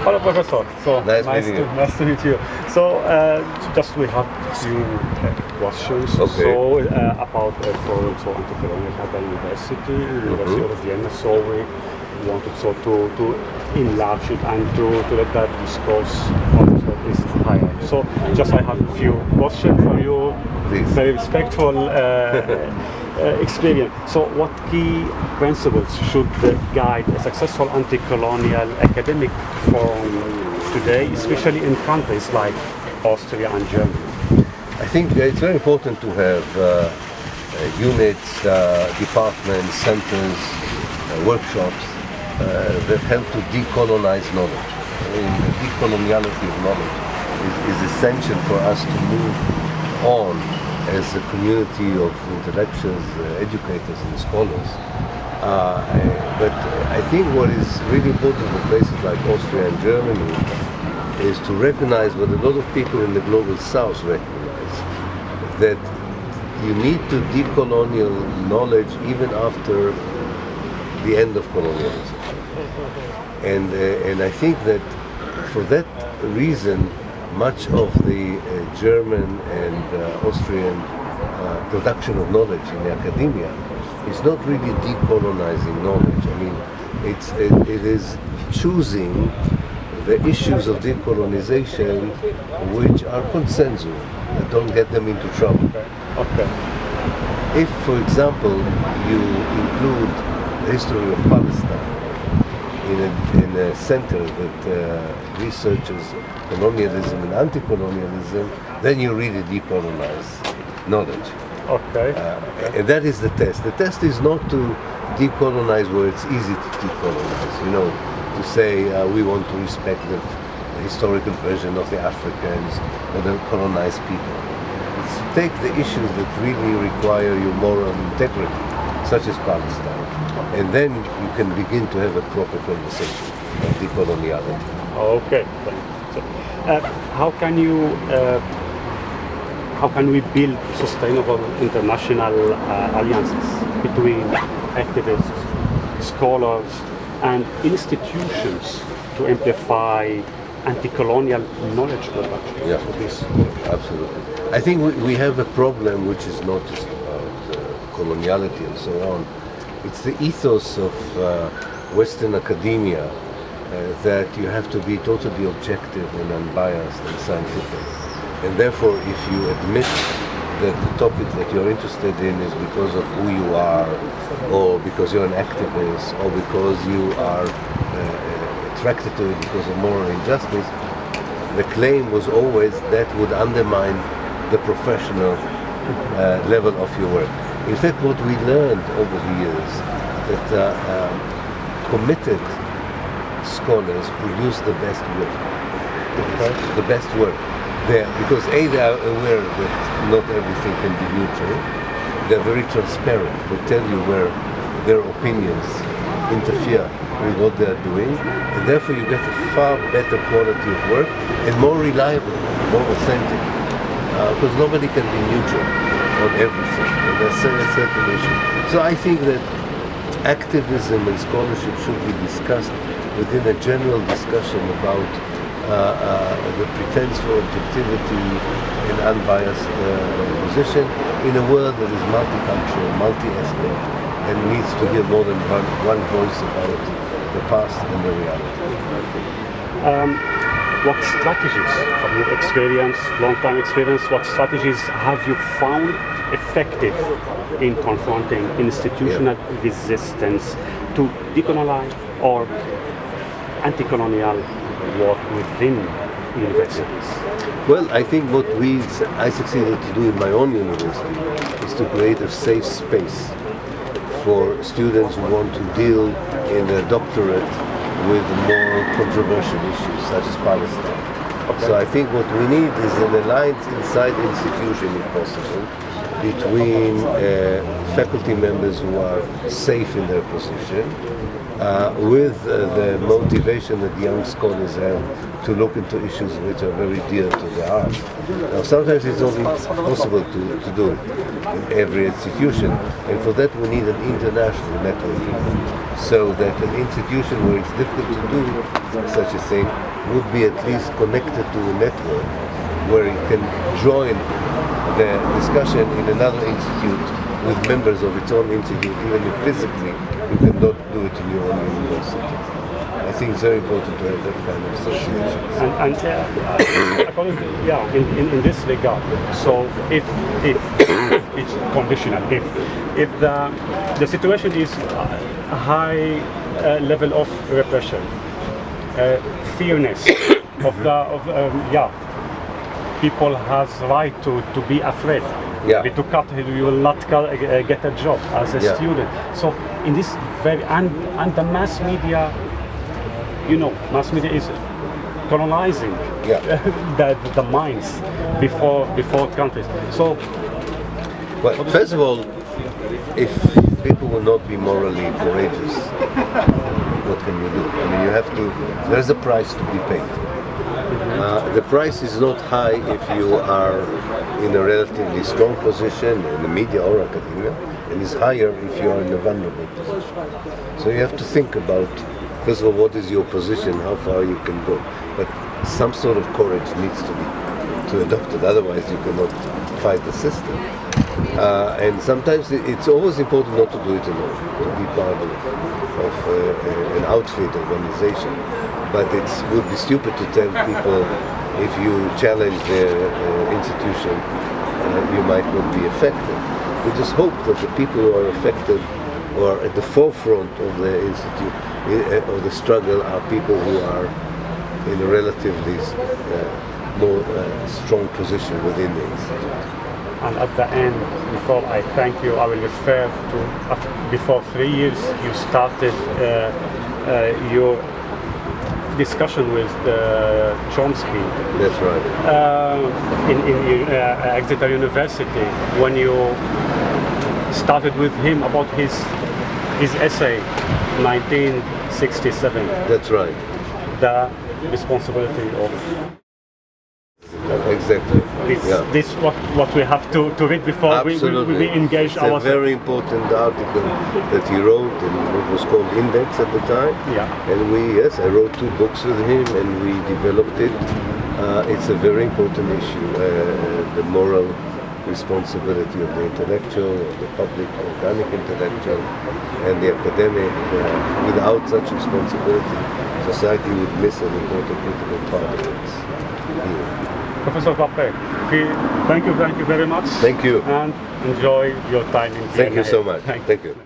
Hello, Professor. So nice to meet you. So just we have few questions. Okay. So about so anti-colonial at the University of Vienna. So we wanted to enlarge it and to let that discourse also is higher. So just I have a few questions for you. Please. Very respectful. Experience. So what key principles should guide a successful anti-colonial academic forum today, especially in countries like Austria and Germany? I think it's very important to have units, departments, centers, workshops that help to decolonize knowledge. I mean, the decoloniality of knowledge is essential for us to move on as a community of intellectuals, educators and scholars. But I think what is really important for places like Austria and Germany is to recognize what a lot of people in the global south recognize, that you need to decolonial knowledge even after the end of colonialism. And I think that for that reason, much of the German and Austrian production of knowledge in academia is not really decolonizing knowledge. I mean, it is choosing the issues of decolonization which are consensual, that don't get them into trouble. Okay. If, for example, you include the history of Palestine in a center that researches colonialism and anti-colonialism, then you really decolonize knowledge. Okay. And that is the test. The test is not to decolonize where it's easy to decolonize, you know, to say we want to respect the historical version of the Africans or the colonized people. It's to take the issues that really require your moral integrity, such as Palestine, and then you can begin to have a proper conversation of decoloniality. Okay. So, how can we build sustainable international alliances between activists, scholars, and institutions to amplify anti-colonial knowledge production? Yeah, absolutely. I think we have a problem which is not just about coloniality and so on. It's the ethos of Western academia that you have to be totally objective and unbiased and scientific. And therefore, if you admit that the topic that you're interested in is because of who you are, or because you're an activist, or because you are attracted to it because of moral injustice, the claim was always that would undermine the professional level of your work. In fact, what we learned over the years, that committed scholars produce the best work. The best work. Because A, they are aware that not everything can be neutral. They're very transparent. They tell you where their opinions interfere with what they're doing, and therefore you get a far better quality of work and more reliable, more authentic. Because nobody can be neutral on everything. And that's a certain issue. So I think that activism and scholarship should be discussed within a general discussion about the pretense for objectivity and unbiased position in a world that is multicultural, multi-ethnic, and needs to hear more than one voice about the past and the reality. What strategies, from your experience, long-time experience, what strategies have you found effective in confronting institutional resistance to decolonize or anti-colonial work within universities? Well, I think what I succeeded to do in my own university is to create a safe space for students who want to deal in their doctorate with more controversial issues such as Palestine. Okay. So I think what we need is an alliance inside the institution, if possible, between faculty members who are safe in their position, with the motivation that young scholars have to look into issues which are very dear to their heart. Now, sometimes it's not possible to do it in every institution, and for that we need an international network, so that an institution where it's difficult to do such a thing would be at least connected to a network where it can join the discussion in another institute with members of its own institute, even if physically you cannot do it in your own university. I think it's very important to have that kind of association. And according to, in this regard, so if it's conditional, if the situation is a high level of repression, fearness people has right to be afraid. Yeah. To cut, you will not get a job as a student. So in this and the mass media, mass media is colonizing the minds before countries. So, well, first of all, if people will not be morally courageous, what can you do? I mean, you have to. There's a price to be paid. The price is not high if you are in a relatively strong position in the media or academia, and is higher if you are in a vulnerable position. So you have to think about, first of all, what is your position, how far you can go. But some sort of courage needs to be adopted, otherwise you cannot fight the system. And sometimes it's always important not to do it alone, to be part of an outfit, organization. But it would be stupid to tell people if you challenge their institution, you might not be affected. We just hope that the people who are affected or at the forefront of the institute, of the struggle, are people who are in a relatively more strong position within the institute. And at the end, before I thank you, I will refer to, before 3 years, you started your discussion with Chomsky. That's right. In Exeter University, when you started with him about his essay, 1967. That's right. The responsibility of exactly. This what we have to read before we engage ourselves. It's a very important article that he wrote, and it was called Index at the time. Yeah. And I wrote 2 books with him, and we developed it. It's a very important issue, the moral responsibility of the intellectual, of the public, organic intellectual, and the academic. Without such responsibility, society would miss an important critical part of its view. Professor Pappe, thank you very much. Thank you. And enjoy your time in Vienna. Thank you so much. Thank you.